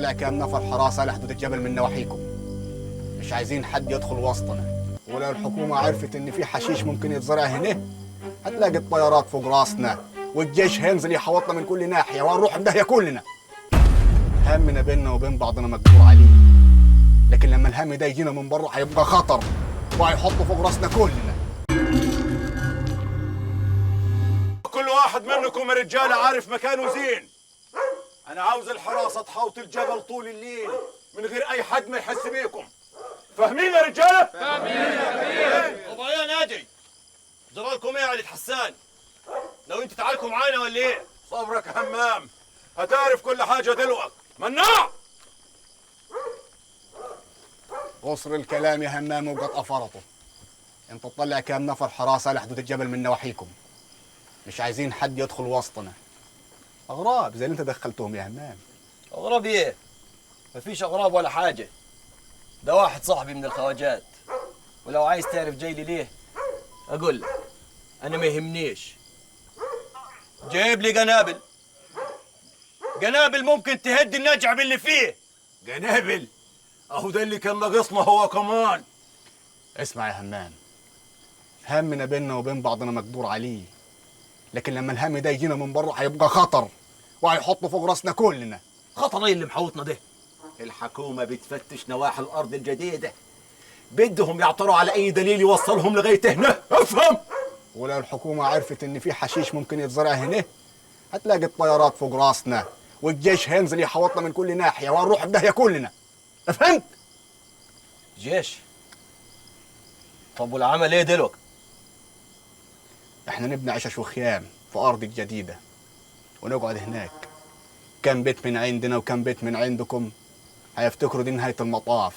نطلع كام نفر حراسه لحدود الجبل من نواحيكم. مش عايزين حد يدخل وسطنا، ولو الحكومه عرفت ان في حشيش ممكن يتزرع هنا هتلاقي الطيارات فوق راسنا والجيش هينزل يحوطنا من كل ناحيه وهنروح بداهيه كلنا. همنا بيننا وبين بعضنا مقدور عليه، لكن لما الهم ده يجينا من بره هيبقى خطر وهيحطه فوق راسنا كلنا. كل واحد منكم يا رجاله عارف مكانه زين. انا عاوز الحراسه تحوط الجبل طول الليل من غير اي حد ما يحس بيكم. فاهمين يا رجاله؟ فاهمين يا كبير. طب يا ناجي جرالكم ايه يا علي حسان؟ لو انتوا تعاركوا معانا ولا ايه؟ صبرك يا همام، هتعرف كل حاجه دلوقتي. مناع قصر الكلام يا همام وقطع فرطه. انت تطلع كام نفر حراسه لحدود الجبل من نواحيكم. مش عايزين حد يدخل وسطنا. اغراب زي اللي انت دخلتهم يا همام. اغراب ايه؟ مفيش اغراب ولا حاجه. ده واحد صاحبي من الخواجات، ولو عايز تعرف جاي لي ليه اقول لك. انا ما يهمنيش. جايب لي قنابل ممكن تهدي النجعب اللي فيه. قنابل؟ اهو ده اللي كان ناقصنا هو كمان. اسمع يا همام، همنا بيننا وبين بعضنا مقدور عليه، لكن لما الهم ده يجينا من بره هيبقى خطر وهيحطه فوق راسنا كلنا. خطر ايه اللي محوطنا ده؟ الحكومه بتفتش نواحي الارض الجديده، بدهم يعثروا على اي دليل يوصلهم لغايه هنا. افهم؟ ولو الحكومه عرفت ان في حشيش ممكن يتزرع هنا هتلاقي الطيارات فوق راسنا والجيش هينزل يحوطنا من كل ناحيه وهنروح بداهيه كلنا. فهمت؟ جيش؟ طب والعمل ايه دلوقتي؟ احنا نبني عشش وخيام في ارض جديده ونقعد هناك. كم بيت من عندنا وكم بيت من عندكم هيفتكروا دي نهايه المطاف،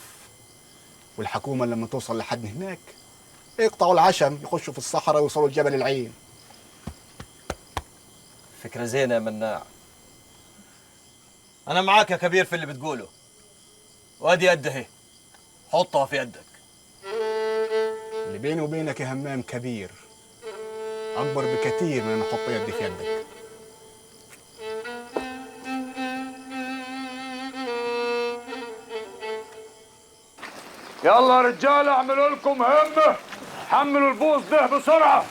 والحكومه لما توصل لحد هناك يقطعوا العشم يخشوا في الصحراء ويوصلوا لجبل العين. فكرة زينة يا مناع. أنا معاك يا كبير في اللي بتقوله، وأدي يد أهي، حطها في يدك. اللي بيني وبينك يا همام كبير، أكبر بكثير من أن أحط يدي في يدك. يلا يا رجاله اعملوا لكم همه، حملوا البوص ده بسرعه.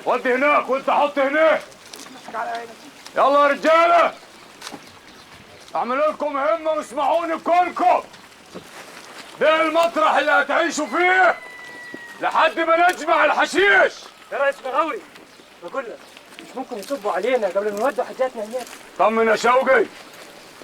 ودي هناك وانت حط هناك. يلا يا رجاله اعملوا لكم همه واسمعوني كلكم. ده المطرح اللي هتعيشوا فيه لحد ما نجمع الحشيش. يا ريس مغاوري بقول لك مش ممكن يصبوا علينا قبل ما نودوا حاجاتنا هناك. طمن يا شوقي،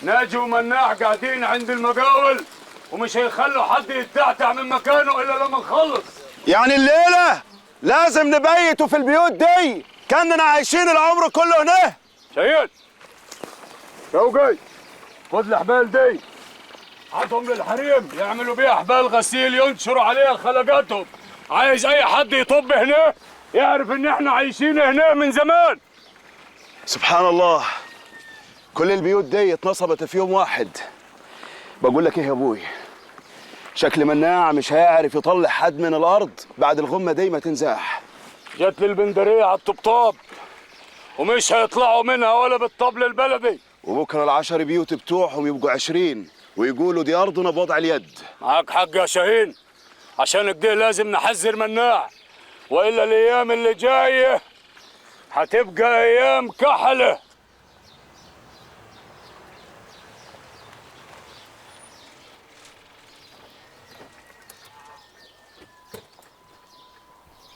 ناجي ومناع قاعدين عند المقاول ومش هيخلوا حد يتعتع من مكانه الا لما نخلص. يعني الليله لازم نبيتوا في البيوت دي كاننا عايشين العمر كله هنا. سيد شوقي خد الحبال دي عطهم للحريم يعملوا بيها حبال غسيل ينشروا عليها خلقاتهم. عايز اي حد يطب هنا يعرف ان احنا عايشين هنا من زمان. سبحان الله، كل البيوت دي اتنصبت في يوم واحد. بقول لك ايه يا ابوي، شكل مناع مش هيعرف يطلع حد من الارض بعد الغمه دي ما تنزاح. جت لي البندريه على الطبطاب ومش هيطلعوا منها ولا بالطبل البلدي. وبكره العشر بيوت بتوعهم يبقوا 20 ويقولوا دي ارضنا بوضع اليد. معاك حق يا شاهين، عشان كده لازم نحذر مناع، والا الايام اللي جايه هتبقى ايام كحله.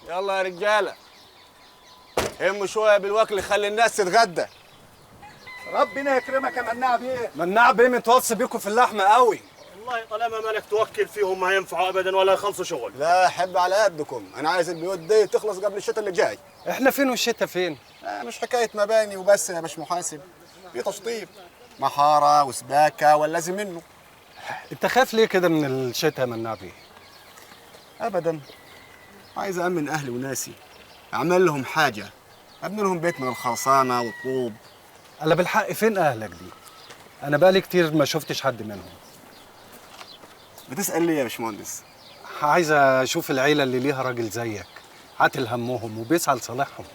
يلا يا رجاله هموا شويه بالوكل خلي الناس تتغدى. ربنا يكرمك يا مناع بيه. مناع بيه متوصي بيكم في اللحمه قوي. والله طالما مالك توكل فيهم ما ينفعوا أبدا ولا يخلصوا شغل. لا حب على قدكم، انا عايز البيوت دي تخلص قبل الشتاء اللي جاي. احنا فين والشتا فين؟ مش حكايه مباني وبس يا باش محاسب، في تشطيب محاره وسباكه واللازم منه. انت خايف ليه كده من الشتا يا مناع بيه؟ ابدا، عايز امن اهلي وناسي، اعمل لهم حاجه، ابني لهم بيت من الخرسانه والطوب. انا بالحق فين اهلك دي؟ انا بقالي كتير ما شفتش حد منهم. بتسال ليه يا باشمهندس؟ عايز اشوف العيله اللي ليها راجل زيك عاتل همهم وبيسعى لصالحهم.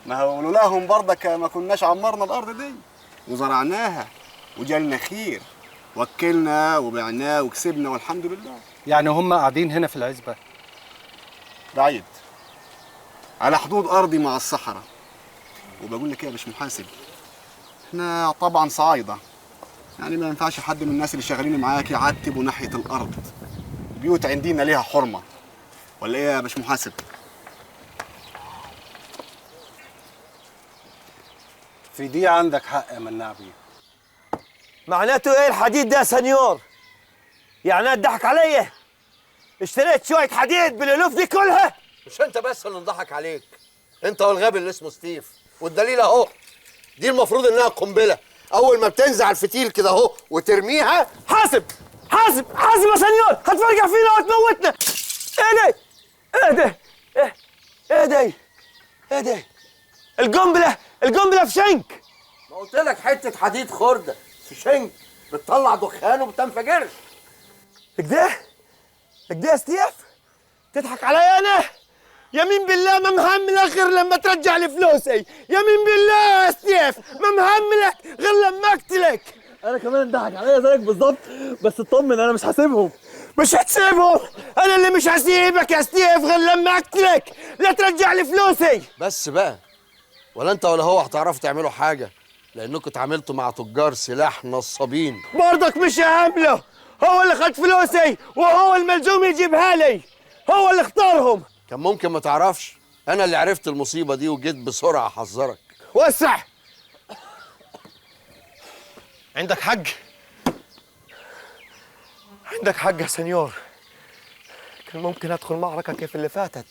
ما هو لولاهم برضك ما كناش عمرنا الارض دي وزرعناها وجالنا خير، وكلنا وبعناه وكسبنا والحمد لله. يعني هم قاعدين هنا في العزبة؟ بعيد على حدود ارضي مع الصحراء. وبقول لك ايه يا باش محاسب، احنا طبعا صعايده، يعني ما ينفعش حد من الناس اللي شغالين معاك يعتبوا ناحيه الارض. البيوت عندنا ليها حرمه، ولا ايه يا باش محاسب؟ في دي عندك حق يا مناع بيه. معناته ايه الحديد ده يا سنيور؟ يعني اتضحك عليا؟ اشتريت شويه حديد بالالوف دي كلها؟ مش انت بس اللي انضحك عليك، انت والغبي اللي اسمه ستيف. والدليل اهو، دي المفروض انها قنبله، اول ما بتنزع الفتيل كده اهو وترميها. حاسب حاسب حاسب يا سنيور، هتفرجع فينا وتموتنا. ايه ده؟ ايه ده؟ ايه ده؟ ايه ده؟ القنبله في شنك. ما قلت لك حته حديد خرده في شنك بتطلع دخان وبتنفجرش. كده يا ستيف؟ تضحك عليا انا؟ يمين بالله ما مهملك غير لما ترجع لي فلوسي. يمين بالله يا ستيف ما مهملك غير لما اقتلك. انا كمان انضحك عليا زيك بالظبط، بس اطمن انا مش هسيبهم. مش هتسيبهم؟ انا اللي مش هسيبك يا ستيف غير لما اقتلك. لا ترجع لي فلوسي. بس بقى، ولا انت ولا هو هتعرفوا تعملوا حاجه، لانكم اتعاملتوا مع تجار سلاح نصابين. برضك مش هعمله. هو اللي خد فلوسي وهو الملزوم يجيبها لي. هو اللي اختارهم. كان ممكن ما تعرفش، انا اللي عرفت المصيبه دي وجيت بسرعه احذرك. وسع. عندك حق، عندك حق يا سنيور. كان ممكن ادخل معركه كيف اللي فاتت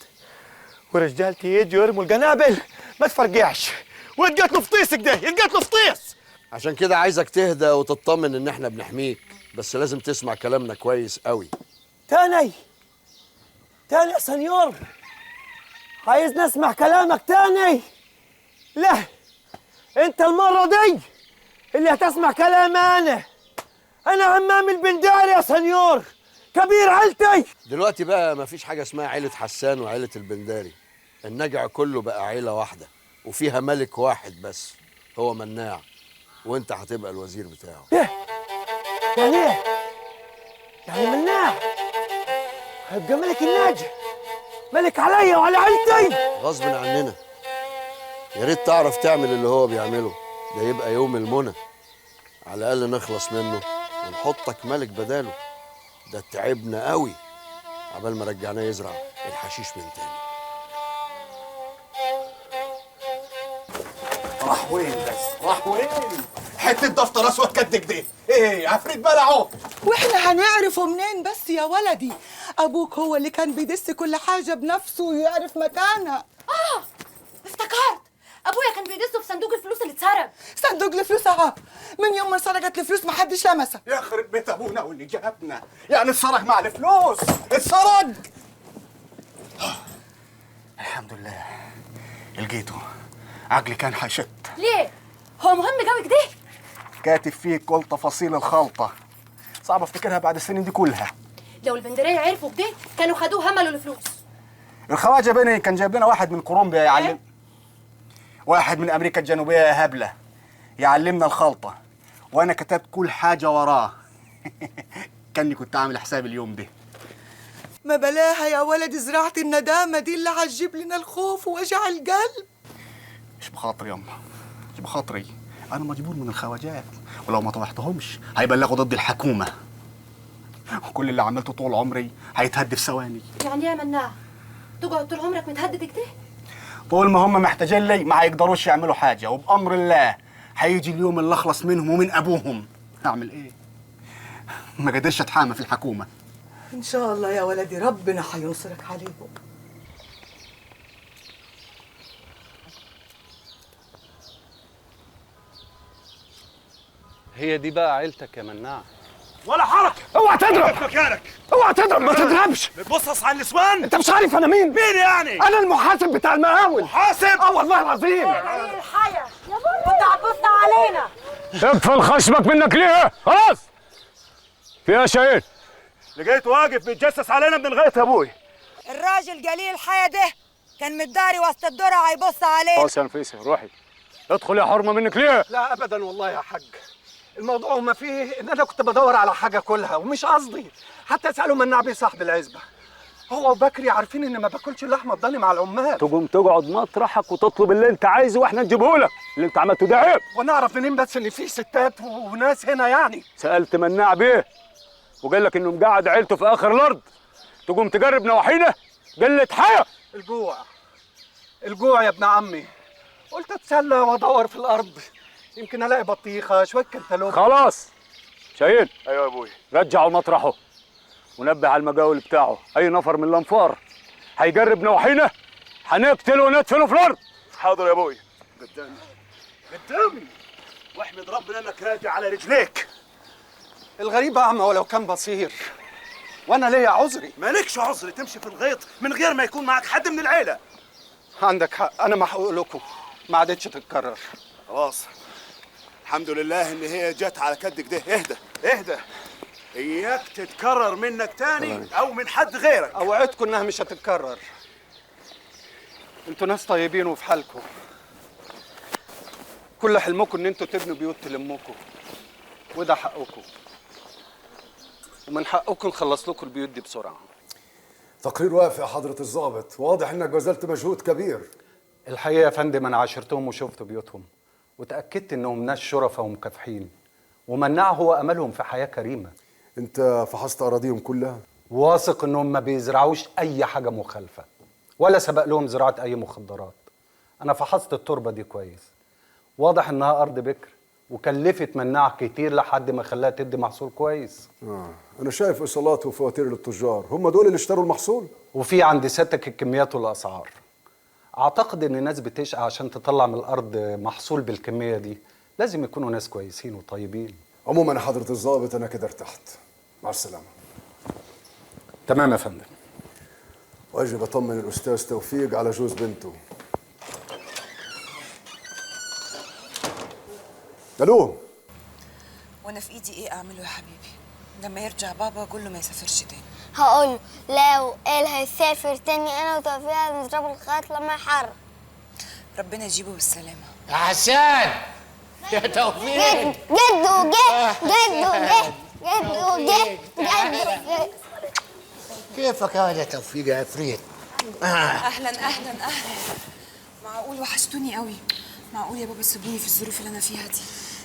ورجالتي يجوا يرموا القنابل ما تفرقعش ويتقتلوا فطيس كده، يتقتلوا فطيس. عشان كده عايزك تهدى وتطمن ان احنا بنحميك، بس لازم تسمع كلامنا كويس قوي. تاني يا سنيور، عايز نسمع كلامك تاني؟ لا، انت المرة دي اللي هتسمع كلام انا عمام البنداري يا سنيور، كبير عيلتي. دلوقتي بقى مفيش حاجه اسمها عيله حسان وعيله البنداري، النجع كله بقى عيله واحده وفيها ملك واحد بس، هو مناع، وانت هتبقى الوزير بتاعه. يعني ايه؟ يعني مناع هيبقى ملك الناجي، ملك عليا وعلى عيلتي غصب عننا. يا ريت تعرف تعمل اللي هو بيعمله ده، يبقى يوم المنى، على الاقل نخلص منه ونحطك ملك بداله. ده تعبنا قوي عبال ما رجعناه يزرع الحشيش من تاني. راح وين بس؟ راح وين؟ حته دفتر اسود كد كده، ايه عفريت بلعه؟ واحنا هنعرفه منين بس يا ولدي؟ ابوك هو اللي كان بيدس كل حاجه بنفسه ويعرف مكانها. افتكرت، ابويا كان بيدسه في صندوق الفلوس اللي اتسرق. صندوق الفلوس اهو، من يوم ما سرقت الفلوس ما حدش لمسها. يخرب بيت ابونا واللي جابنا، يعني اتسرق مع الفلوس، اتسرق. الحمد لله لقيته، عقلي كان حشت. ليه؟ هو مهم قوي كده؟ كاتب فيه كل تفاصيل الخلطه، صعب افتكرها بعد السنين دي كلها. لو البندرية عرفوا كده كانوا خدوه هملوا الفلوس. الخواجه بني كان جايب لنا واحد من كولومبيا يعلم، واحد من امريكا الجنوبيه يا هبله يعلمنا الخلطه، وانا كتبت كل حاجه وراه. كاني كنت عامل حساب اليوم ده. ما بلاها يا ولد زراعه الندامه دي اللي هتجيب لنا الخوف ووجع القلب. مش بخاطري يما، مش بخاطري، انا مجبور من الخواجات، ولو ما طوحتهمش هيبلغوا ضد الحكومه، وكل اللي عملته طول عمري هيتهد في ثواني. يعني يا مناع تقعد طول عمرك متهدد كده؟ طول ما هم محتاجين لي ما هيقدروش يعملوا حاجه، وبامر الله هيجي اليوم اللي اخلص منهم ومن ابوهم. اعمل ايه؟ ما قدرش اتحامى في الحكومه. ان شاء الله يا ولدي ربنا هينصرك عليهم. هي دي بقى عيلتك يا مناع؟ ولا حركه. اوعى تضرب مكانك. اوعى تضرب، ما تضربش. بتبصص على النسوان؟ انت مش عارف انا مين؟ مين يعني؟ انا المحاسب بتاع المقاول. محاسب؟ والله العظيم. الحياة يا بابا انت عبصت علينا. اقفل خشمك منك ليه؟ خلاص. في ايه شايل؟ لقيته واقف بيتجسس علينا من غايه ابوي. الراجل قليل الحياه ده كان متداري وسط الدرع هيبص عليه. خلاص يا نفيسه روحي. ادخل يا حرمه منك ليه؟ لا ابدا والله يا حاج، الموضوع ما فيه ان انا كنت بدور على حاجه كلها ومش قصدي حتى اساله مناع بيه صاحب العزبه. هو وبكري عارفين ان ما باكلش اللحمه الضاني مع العمال. تقوم تقعد مطرحك وتطلب اللي انت عايزه واحنا نجيبه لك. اللي انت عملته ده عيب. ونعرف منين بس ان في ستات وناس هنا يعني؟ سالت مناع بيه وقال لك انه مقعد عيلته في اخر الارض. تقوم تجرب نواحينا؟ قلة حياه. الجوع يا ابن عمي. قلت اتسلى وادور في الارض يمكن الاقي بطيخه شويه كنتالوب. خلاص شاهين. ايوه يا ابوي. رجعه مطرحه ونبه على المجاول بتاعه. اي نفر من الانفار هيجرب نواحينا هنقتله وندفنه في الارض. حاضر يا ابوي. قدامي واحمد ربنا انك راجع على رجليك. الغريب اعمى ولو كان بصير، وانا ليا عذري. مالكش عذر تمشي في الغيط من غير ما يكون معك حد من العيله. عندك حق، انا محقوق لكم، ما عادتش تتكرر. خلاص الحمد لله ان هي جت على كدك ده. اهدى اهدى، اياك تتكرر منك تاني او من حد غيرك. اوعدكم انها مش هتتكرر. انتوا ناس طيبين وفي حالكم. كل حلمكم ان انتوا تبنوا بيوت تلمكم، وده حقكم، ومن حقكم نخلص لكم البيوت دي بسرعه. تقرير واقف يا حضرة الضابط، واضح انك بذلت مجهود كبير. الحقيقه يا فندم انا عاشرتهم وشفت بيوتهم وتاكدت انهم ناس شرفاء ومكافحين، ومناع هو املهم في حياه كريمه. انت فحصت اراضيهم كلها؟ واثق انهم ما بيزرعوش اي حاجه مخالفه ولا سبق لهم زراعه اي مخدرات. انا فحصت التربه دي كويس، واضح انها ارض بكر وكلفت مناع كتير لحد ما خلاها تدي محصول كويس. انا شايف ايصالات وفواتير للتجار، هم دول اللي اشتروا المحصول؟ وفي عند سيادتك الكميات والاسعار. اعتقد ان الناس بتشقى عشان تطلع من الارض محصول بالكميه دي، لازم يكونوا ناس كويسين وطيبين. عموما يا حضرة الضابط انا كده ارتحت. مع السلامه. تمام يا فندم. واجب اطمن الاستاذ توفيق على جوز بنته. الو. وانا في ايدي ايه اعمله يا حبيبي؟ لما يرجع بابا اقول له ما يسافرش تاني. هقول لو قال هيسافر تاني انا وتوفيق هنضربه لغايه لما يحرر. ربنا يجيبه بالسلامه. يا حسان يا توفيق. جده جه جده. كيفك يا توفيق يا عفريت؟ اهلا اهلا اهلا. معقول وحشتوني قوي. معقول يا بابا تسيبوني في الظروف اللي انا فيها دي؟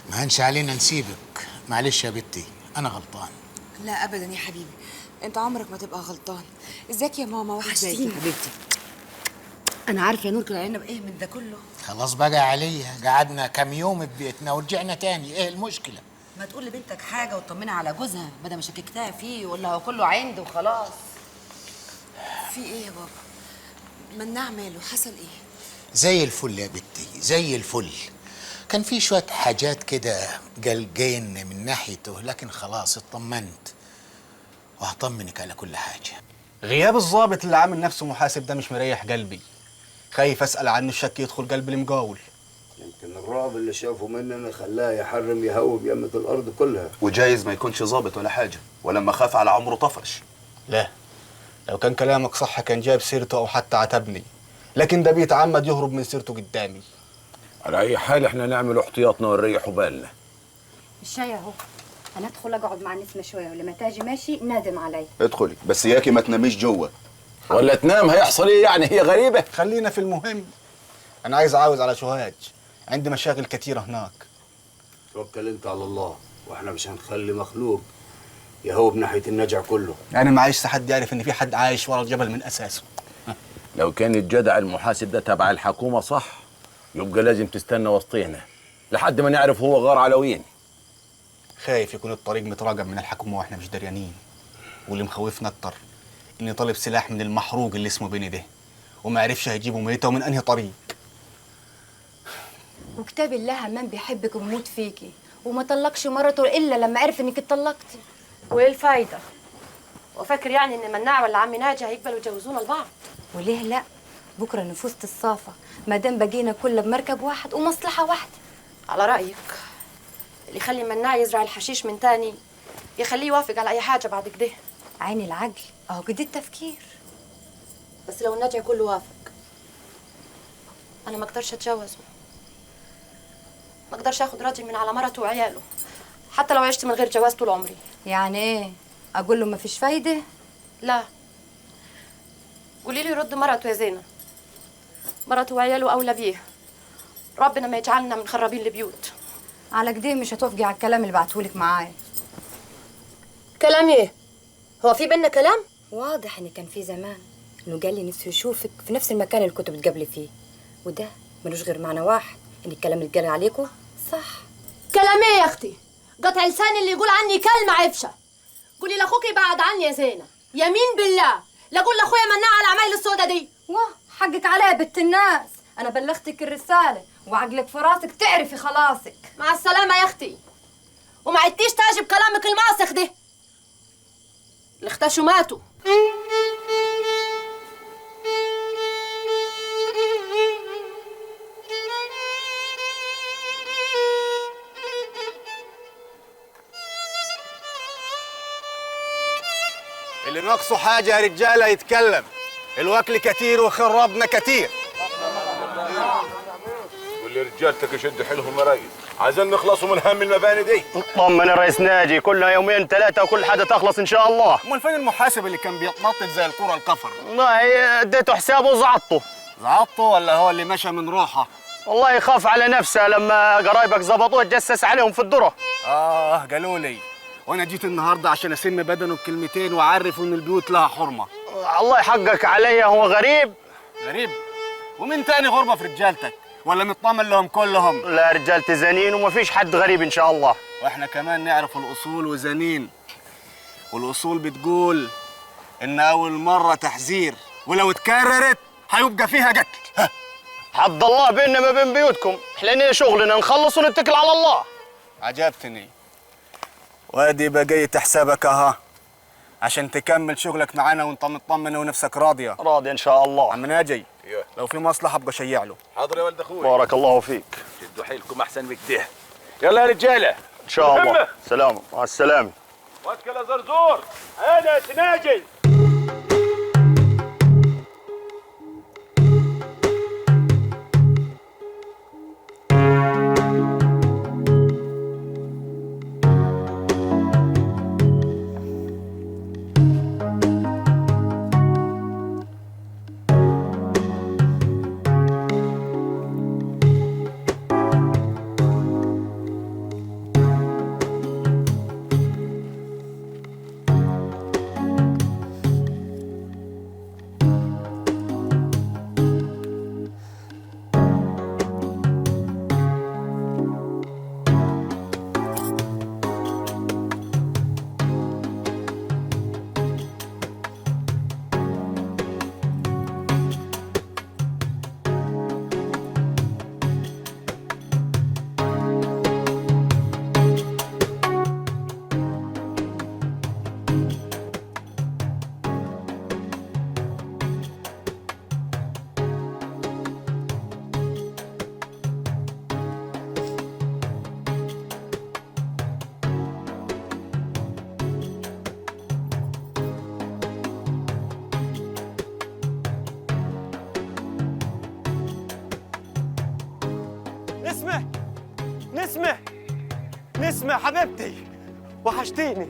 ما هنش علينا نسيبك. معلش يا بنتي انا غلطان. لا ابدا يا حبيبي، انت عمرك ما تبقى غلطان. ازيك يا ماما؟ وحشتيني يا حبيبتي. انا عارفه يا نور كان علينا بايه من ده كله. خلاص بقى عليا، قعدنا كام يوم في بيتنا ورجعنا تاني، ايه المشكله؟ ما تقول لبنتك حاجه وتطمنها على جوزها بدل ما شككتها فيه ولا هو كله عند وخلاص. في ايه يا بابا؟ مناع ماله؟ حصل ايه؟ زي الفل يا بنتي زي الفل. كان في شويه حاجات كده قلقين من ناحيته، لكن خلاص اطمنت وهطمنك على كل حاجه. غياب الضابط اللي عامل نفسه محاسب ده مش مريح قلبي. خايف اسال عنه الشك يدخل قلب المقاول. يمكن الرعب اللي شافه مننا خلاه يحرم يهوب يمة الارض كلها. وجايز ما يكونش ظابط ولا حاجه، ولما خاف على عمره طفش. لا، لو كان كلامك صح كان جاب سيرته او حتى عتبني، لكن ده بيتعمد يهرب من سيرته قدامي. على اي حال احنا نعمل احتياطنا ونريح بالنا. الشاي اهو. انا ادخل اقعد مع نسمه شويه ولما تاجي ماشي نادم علي. ادخلي بس اياكي ما تناميش جوه. ولا تنام هيحصل ايه يعني؟ هي غريبه. خلينا في المهم. انا عاوز على سوهاج، عندي مشاغل كتيره هناك. توكل انت على الله، واحنا مش هنخلي مخلوق يهوب ناحيه النجع كله. انا ما عايز حد يعرف ان في حد عايش ورا الجبل من اساسه. لو كان الجدع المحاسب ده تبع الحكومه صح يبقى لازم تستنى وسطينا لحد ما نعرف هو غار على وين. خايف يكون الطريق متراجم من الحكومه واحنا مش دريانين. واللي مخوفنا اكتر اني طالب سلاح من المحروق اللي اسمه بني ده وما عرفش هيجيبه ميته ومن انهي طريق. وكتاب الله همام بيحبك وبيموت فيكي وما طلقش مرته الا لما عرف انك اتطلقتي. وايه الفايده؟ وفاكر يعني ان مناع ولا عمي ناجي هيقبلوا يجوزونا لبعض؟ وليه لا؟ بكره نفوس الصافه ما دام بقينا كلنا بمركب واحد ومصلحه واحده. على رايك اللي يخلي مناع يزرع الحشيش من تاني يخليه يوافق على اي حاجه بعد كده. عين العقل اهو كده التفكير. بس لو الناجي كله وافق انا ما اقدرش اتجوزه، ما اقدرش اخد راجل من على مرته وعياله حتى لو عشت من غير جواز طول عمري. يعني ايه؟ اقول له مفيش فايده؟ لا، قولي لي رد مرته يا زينة. مرته وعياله اولى بيه. ربنا ما يجعلنا من خرابين البيوت. على كده مش هتوافقي على الكلام اللي بعتهولك معايا. كلام ايه؟ هو في بينا كلام؟ واضح ان كان في زمان انه قال لي نفسه يشوفك في نفس المكان اللي كنت بتقابلي فيه، وده ملوش غير معنى واحد، ان الكلام اللي اتقال عليكم صح. كلام ايه يا اختي؟ قطع لساني اللي يقول عني كلمه عفشه. قولي لاخوكي بعد عني يا زينه، يمين بالله لا اقول لاخويا مناع على العمايل السودا دي. واه حقك عليا بنت الناس، انا بلغتك الرساله وعقلك في راسك تعرفي خلاصك. مع السلامه يا اختي، وما عدتيش تعجب كلامك الماسخ ده. اللي اختشوا ماتوا. اللي ناقصه حاجه يا رجاله يتكلم، الوكل كتير وخربنا كتير. قول لي رجالتك يشدوا حيلهم يا ريس، عايزين نخلصوا من هم المباني دي. اطمن يا ريس ناجي، كلها يومين ثلاثه وكل حاجه تخلص ان شاء الله. امال فين المحاسب اللي كان بيتنطط زي الكره الكفر؟ والله اديته حسابه وزعطته. زعطته ولا هو اللي مشى من روحه؟ والله يخاف على نفسه لما قرايبك زبطوه تجسس عليهم في الذره. قالوا لي، وانا جيت النهارده عشان اسم بدنه بكلمتين واعرفه ان البيوت لها حرمه. الله يحقق عليا، هو غريب. غريب؟ ومين تاني غربه في رجالتك؟ ولا مطمن لهم كلهم؟ لا، رجالتي زنين ومفيش حد غريب ان شاء الله. واحنا كمان نعرف الاصول وزنين، والاصول بتقول ان اول مره تحذير، ولو اتكررت هيبقى فيها قتل. حد الله بيننا ما بين بيوتكم، احنا شغلنا نخلص ونتكل على الله. عجبتني، وادي بقية حسابك اها عشان تكمل شغلك معانا وانت مطمن ونفسك راضيه. راضي ان شاء الله. عم ناجي، لو في مصلحه ابقى شيع له. حاضر يا ولد اخوي. بارك الله فيك. شدوا حيلكم احسن من كده. يلا يا رجاله ان شاء الله. سلام، مع السلامه. واتكل يا زرزور. انا يا سناجي. نسمة حبيبتي، وحشتيني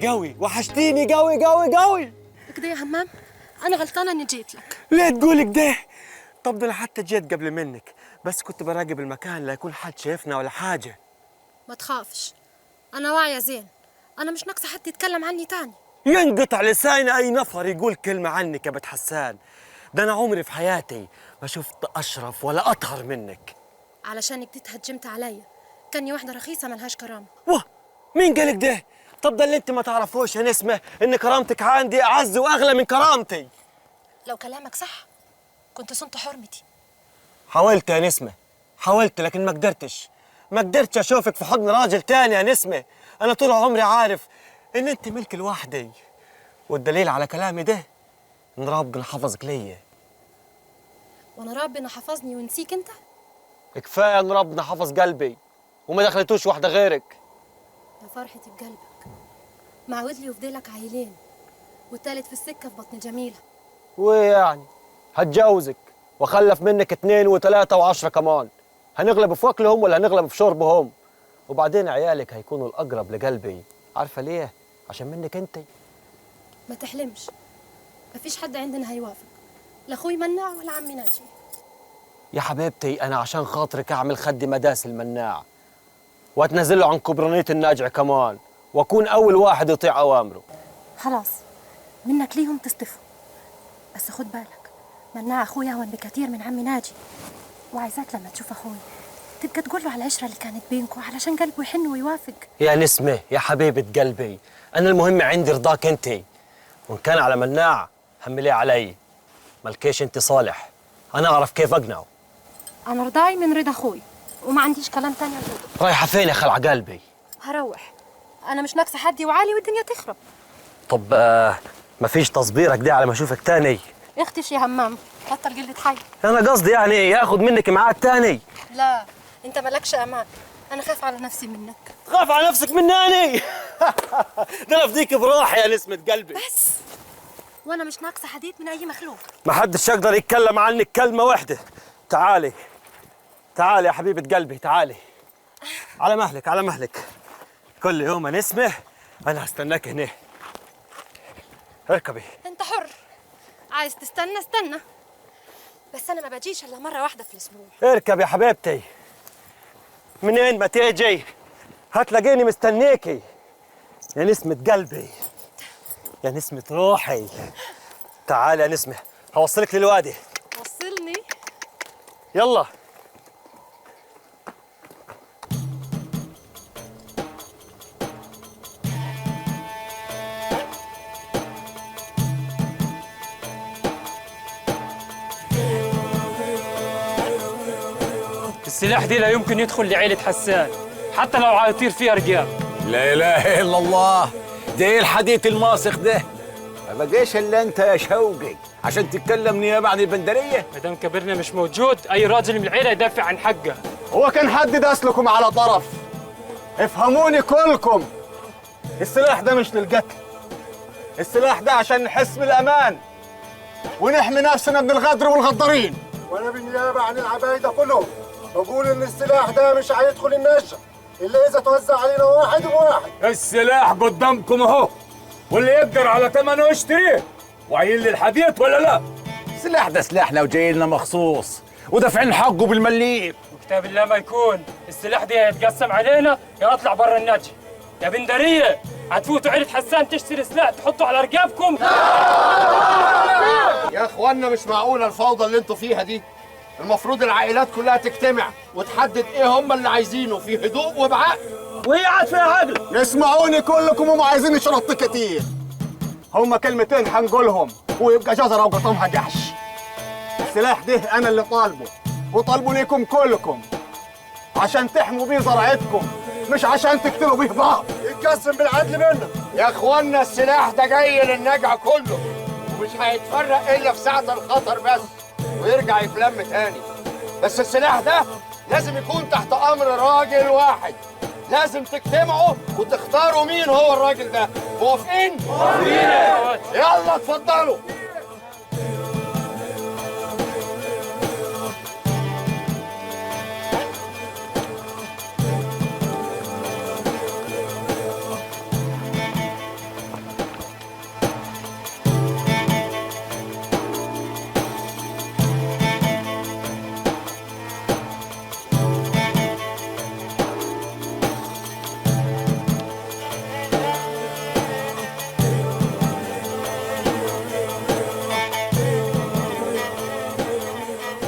قوي، وحشتيني قوي. كده يا همام، انا غلطانه اني جيت لك. ليه تقولي كده؟ طب ده انا حتى جيت قبل منك، بس كنت براقب المكان لا يكون حد شايفنا ولا حاجه. ما تخافش، انا واعيه زين، انا مش ناقصه حد يتكلم عني تاني. ينقطع لساني اي نفر يقول كلمه عنك يا بنت حسان. ده انا عمري في حياتي ما شفت اشرف ولا اطهر منك. علشانك دي اتهجمت عليا، كاني واحده رخيصه ملهاش كرامه. واه، مين قالك ده؟ طب ده اللي انت ما تعرفوش يا نسمه ان كرامتك عندي اعز واغلى من كرامتي. لو كلامك صح كنت صنت حرمتي. حاولت يا نسمه، حاولت لكن ما قدرتش اشوفك في حضن راجل تاني يا نسمه. انا طول عمري عارف ان انت ملك لوحدي، والدليل على كلامي ده ان ربنا حفظك ليا. وانا ربنا حفظني ونسيك انت؟ كفايه ان ربنا حفظ قلبي وما دخلتوش واحده غيرك. يا فرحتي بقلبك، معود لي وفديلك عيلين، والتالت في السكه في بطن جميله. وايه يعني؟ هتجوزك واخلف منك 2 و3 و10 كمان. هنغلب في وكلهم ولا هنغلب في شربهم؟ وبعدين عيالك هيكونوا الأقرب لقلبي. عارفة ليه؟ عشان منك أنت. ما تحلمش، مفيش حد عندنا هيوافق، لا اخوي مناع ولا عمي ناجي. يا حبيبتي أنا عشان خاطرك أعمل خدي مداس المناع وأتنزله عن كبرانية الناجع كمان، وأكون أول واحد يطيع أوامره. خلاص منك ليهم تصطفوا، بس خد بالك مناع اخوي اهون بكثير من عمي ناجي، وعايزاك لما تشوف اخوي تبقى تقول له على العشره اللي كانت بينكم علشان قلبه يحن ويوافق. يا نسمة يا حبيبة قلبي، أنا المهم عندي رضاك أنت، وإن كان على مناع حمليه علي، مالكيش أنت صالح، أنا أعرف كيف أقنعه. انا رضاي من رضا اخوي وما عنديش كلام تاني اقوله. رايحة فين يا خلع قلبي؟ هروح، انا مش ناقصه حد وعالي والدنيا تخرب. طب مفيش تصبيرك دي على ما أشوفك تاني؟ اختش يا همام، بطل قلة حي. أنا قصدي يعني ياخد منك معاد تاني. لا انت مالكش امان، انا خايف على نفسي منك. تخاف على نفسك مني أنا؟ ده أنا أفديك براحة يا نسمة قلبي. بس وانا مش ناقصه حديد من اي مخلوق. ما حدش يقدر يتكلم عنك كلمة واحدة. تعالي تعالي يا حبيبة قلبي، تعالي. على مهلك على مهلك، كل يوم نسمة أنا هستناك هنا. اركبي. انت حر، عايز تستنى استنى، بس انا ما بجيش الا مره واحده في الاسبوع. اركب يا حبيبتي، منين ما تيجي هتلاقيني مستنيكي يا نسمة قلبي، يا نسمة روحي. تعالي يا نسمة هوصلك للوادي. وصلني. يلا. السلاح دي لا يمكن يدخل لعيلة حسان حتى لو هيطير فيها رجال. لا اله الا الله، ده ايه الحديث الماسخ ده؟ ما بقاش الا انت يا شوقي عشان تتكلم نيابه عن البندريه. ما دام كبرنا مش موجود، اي راجل من العيله يدافع عن حقه. هو كان حد داس لكم على طرف؟ افهموني كلكم، السلاح ده مش للقتل، السلاح ده عشان نحس بالامان ونحمي نفسنا من الغدر والغدارين. وانا بالنيابه عن العبايده كلهم بقول ان السلاح ده مش هيدخل النشا الا اذا توزع علينا واحد بواحد. السلاح قدامكم اهو، واللي يقدر على ثمنه يشتريه. وعايل لي الحديث ولا لا؟ السلاح ده سلاحنا وجاي لنا مخصوص ودافعين حقه بالمليم. وكتاب الله ما يكون السلاح دي هيتقسم علينا يا اطلع برا النجي. يا بندريه هتفوتوا عيله حسان تشتري سلاح تحطوا على رقابكم؟ يا اخوانا مش معقوله الفوضى اللي انتوا فيها دي. المفروض العائلات كلها تجتمع وتحدد ايه هم اللي عايزينه في هدوء وبعقل. وهي قاعد فيها عقل. اسمعوني كلكم وما عايزين شرط كتير. هما كلمتين هنقولهم ويبقى جزره وقطمها جحش. السلاح ده انا اللي طالبه وطالبه ليكم كلكم عشان تحموا بيه زرعتكم، مش عشان تقتلوا بيه بعض. يتقسم بالعدل منا. يا اخوانا السلاح ده جاي للنجع كله ومش هيتفرق الا في ساعه الخطر بس ويرجع يتلم تاني. بس السلاح ده لازم يكون تحت امر راجل واحد. لازم تجتمعوا وتختاروا مين هو الراجل ده. موافقين؟ موافقين. يلا اتفضلوا.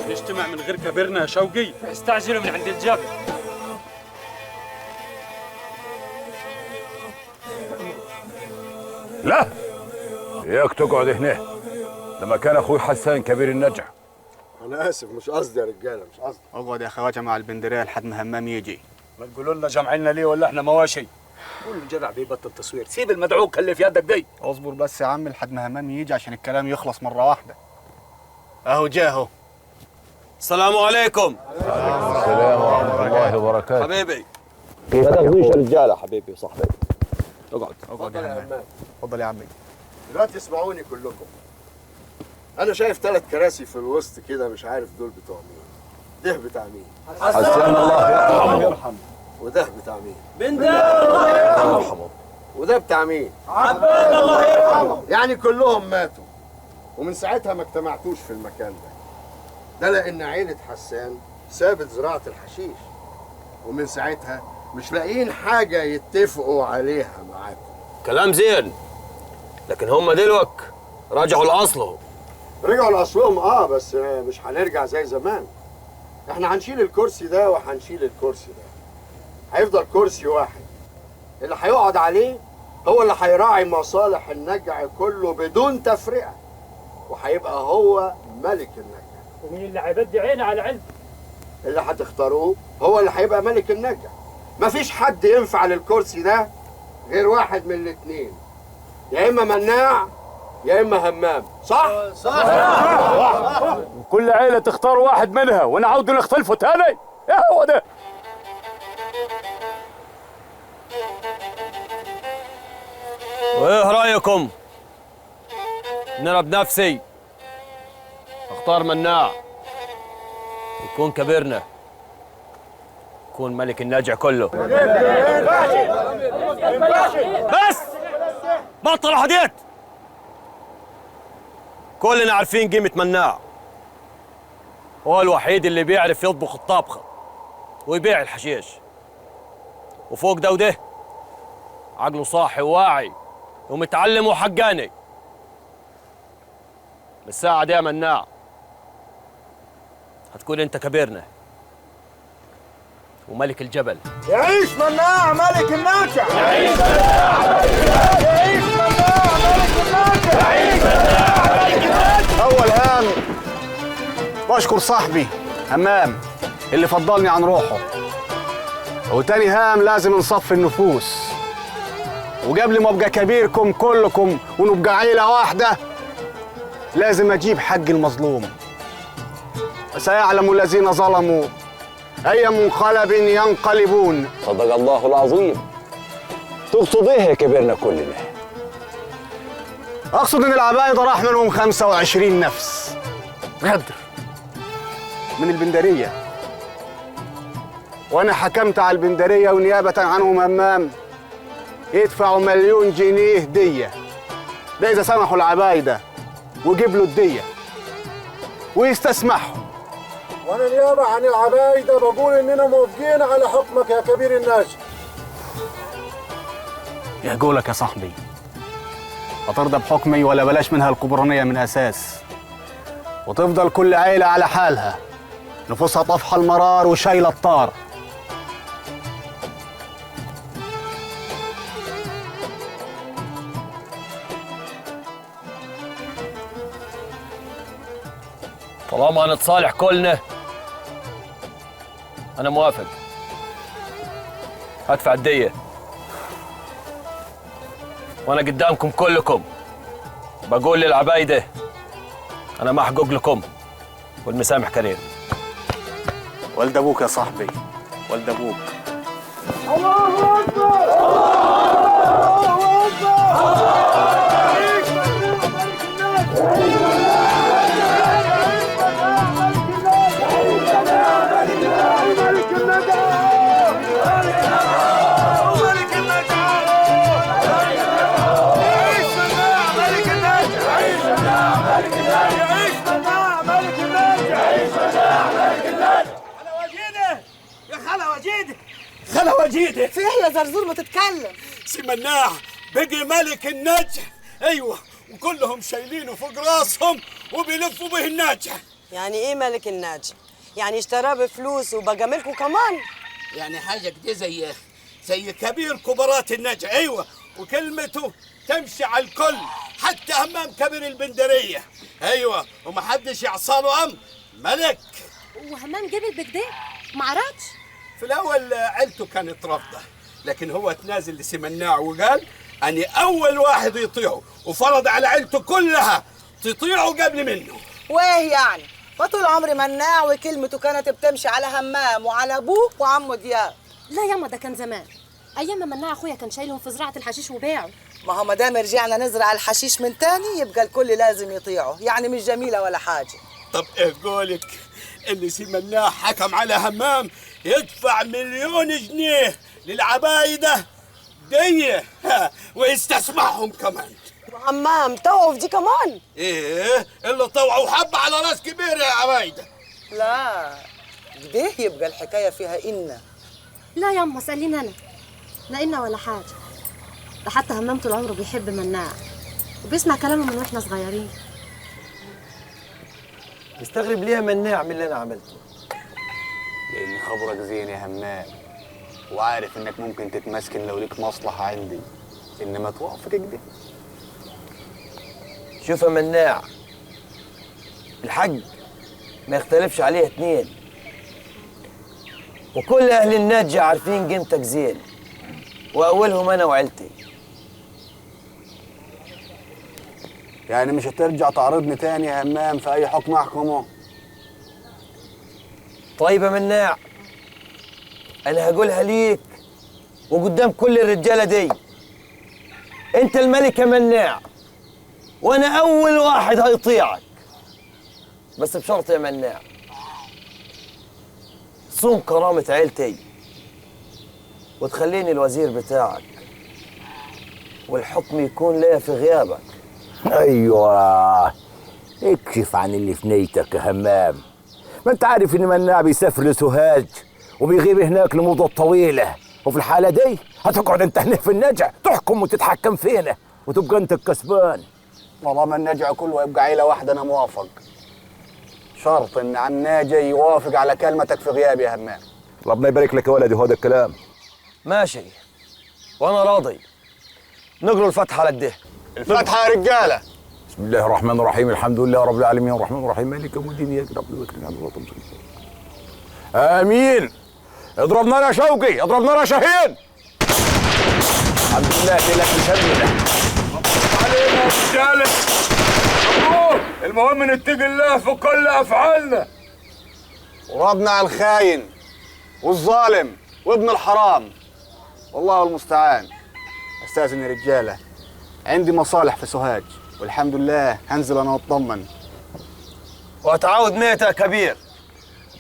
نجتمع من غير كبرنا يا شوقي، استعجلوا من عند الجبل. لا، اياك تقعد هنا، ده مكان اخوي حسان كبير النجع. انا اسف مش قصدي يا رجاله، مش قصدي. اقعد يا خواجه مع البندريه لحد ما همام يجي. ما تقولوا لنا جمعنا ليه ولا احنا مواشي؟ قول الجدع بيبطل تصوير، سيب المدعوك اللي في يدك دي. اصبر بس يا عم لحد ما همام يجي عشان الكلام يخلص مره واحده. اهو جاهو. السلام عليكم. السلام ورحمه الله وبركاته. حبيبي ما تاخذوش رجاله حبيبي وصاحبي. اقعد يا همام. اتفضل يا عمي. دلوقتي اسمعوني كلكم. انا شايف 3 كراسي في الوسط كده، مش عارف دول بتوع مين. ده بتاع مين؟ حسان الله يرحمه. وده بتاع مين؟ بندر الله يرحمه. وده بتاع مين؟ عباد الله يرحمه. يعني كلهم ماتوا ومن ساعتها ما اجتمعتوش في المكان ده لأن عيلة حسان سابت زراعة الحشيش، ومن ساعتها مش لاقيين حاجة يتفقوا عليها معاكم. كلام زين، لكن هم دلوك رجعوا لأصلهم. رجعوا لأصلهم بس مش هنرجع زي زمان. احنا هنشيل الكرسي ده وهنشيل الكرسي ده، هيفضل كرسي واحد اللي هيقعد عليه هو اللي هيراعي مصالح النجع كله بدون تفرقة، وهيبقى هو ملك النجع. ومين اللي هيبدي عينه على علم؟ اللي هتختاروه هو اللي هيبقى ملك النجع. مفيش حد ينفع للكرسي ده غير واحد من الاتنين، يا اما مناع يا اما همام. صح؟ صح. وكل عيله تختار واحد منها ونعودوا نختلفوا تاني. ايه هو ده؟ وايه رايكم؟ انا بنفسي اختار مناع يكون كبيرنا، يكون ملك النجع كله. بس بطلوا حديث. كلنا عارفين قيمة مناع، هو الوحيد اللي بيعرف يطبخ الطبخة ويبيع الحشيش، وفوق ده وده عقله صاحي وواعي ومتعلم وحقاني. بالساعة دي يا مناع هتكون انت كبيرنا وملك الجبل. يعيش مناع ملك النجع. يعيش مناع ملك النجع. يعيش مناع ملك النجع. يعيش مناع ملك النجع. أول هام بشكر صاحبي همام اللي فضلني عن روحه، وتاني هام لازم نصفي النفوس، وقبل ما ابقى كبيركم كلكم ونبقى عيلة واحدة لازم اجيب حق المظلوم. سيعلم الذين ظلموا أي منقلب ينقلبون. صدق الله العظيم. تقصد ايه يا كبرنا كلنا؟ اقصد ان العبايدة راح منهم 25 نفس غدر من البندرية، وانا حكمت على البندرية ونيابة عنهم همام يدفعوا 1,000,000 جنيه دية. ده اذا سمحوا العبايدة وجيب الدية ويستسمحوا. وانا نيابة عن العبايدة بقول اننا موافقين على حكمك يا كبير النجع. يقولك يا صاحبي هترضى بحكمي ولا بلاش منها الكبرانية من أساس، وتفضل كل عيلة على حالها نفوسها طفحة المرار وشايلة الطار. طالما هنتصالح كلنا أنا موافق، هدفع الدية وأنا قدامكم كلكم بقول للعبايدة أنا محقوق لكم والمسامح كريم. ولد أبوك يا صاحبي، ولد أبوك. الله أكبر. الله أكبر. يعيش مناع ملك النجع. خلا وجيده. في ايه يا زرزور ما تتكلم؟ سي مناع بقي ملك النجع. ايوه، وكلهم شايلينه فوق راسهم وبيلفوا به النجع. يعني ايه ملك النجع؟ يعني اشتراه بفلوس وبقى ملكه كمان؟ يعني حاجه كده زي كبير كبارات النجع. ايوه، وكلمته تمشي على الكل، حتى همام كبير البندريه. ايوه، ومحدش يعصاله امر. ملك. وهمام جبل بكده ما عرضش. في الاول عيلته كانت رافضه، لكن هو تنازل لسي مناع وقال اني اول واحد يطيعه، وفرض على عيلته كلها تطيعه قبل منه. وايه يعني؟ فطول عمري مناع وكلمته كانت بتمشي على همام وعلى ابوه وعمه دياب. لا ياما ده كان زمان، ايام ما مناع اخويا كان شايلهم في زراعه الحشيش وباعه. ما هو ما دام رجعنا نزرع الحشيش من تاني يبقى الكل لازم يطيعه، يعني مش جميله ولا حاجه. طب ايه قولك اللي سي مناع حكم على همام يدفع 1,000,000 جنيه للعبايدة دي ويستسمعهم كمان. همام توعوا في دي كمان؟ ايه اللي طوعوا حبة على راس كبير يا عبايدة. لا ده يبقى الحكاية فيها إنا. لا ياما اسأليني أنا، لا إنا ولا حاجة. ده حتى همام طول عمره بيحب مناع وبيسمع كلامه من واحنا صغيرين. مستغرب ليه مناع من اللي أنا عملته؟ لأن خبرك زين يا همام، وعارف إنك ممكن تتمسكن لو ليك مصلحة عندي، إنما توافق كده. شوف يا مناع، الحق ما يختلفش عليه اتنين، وكل أهل النجع عارفين قيمتك زين، وأولهم أنا وعيلتي. يعني مش هترجع تعرضني تاني يا همام في أي حكم أحكمه؟ طيب يا مناع، أنا هقولها ليك وقدام كل الرجالة دي، أنت الملك يا مناع، وأنا أول واحد هيطيعك، بس بشرط يا مناع صون كرامة عيلتي وتخليني الوزير بتاعك، والحكم يكون ليا في غيابك. ايوه، اكشف عن اللي في نيتك يا همام. ما انت عارف ان مناع بيسافر لسوهاج وبيغيب هناك لمدة طويلة، وفي الحالة دي هتقعد انت هنا في النجع تحكم وتتحكم فينا وتبقى انت الكسبان. طالما النجع كله يبقى عيلة واحدة أنا موافق، شرط إن عم ناجي يوافق على كلمتك في غيابي يا همام. ربنا يبارك لك يا ولدي، هذا الكلام ماشي وأنا راضي. نقروا الفاتحة على كده. الفاتحة يا رجالة. بسم الله الرحمن الرحيم، الحمد لله رب العالمين الرحمن الرحيم مالك يوم الدين اياك نعبد واياك نستعين. امين. اضرب نار يا شوقي، اضرب نار يا شاهين. الحمد لله لك مسلمة. علينا يا رجاله. المهم نتقي الله في كل افعالنا. وربنا على الخاين والظالم وابن الحرام، والله المستعان. استاذن يا رجاله، عندي مصالح في سوهاج والحمد لله هنزل انا واطمن. واتعود ميتة يا كبير.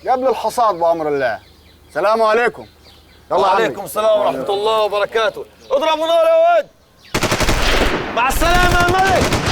قبل الحصاد بامر الله. السلام عليكم. يلا وعليكم السلام ورحمه الله وبركاته. اضربوا نار يا ود. مع السلامه يا ملك.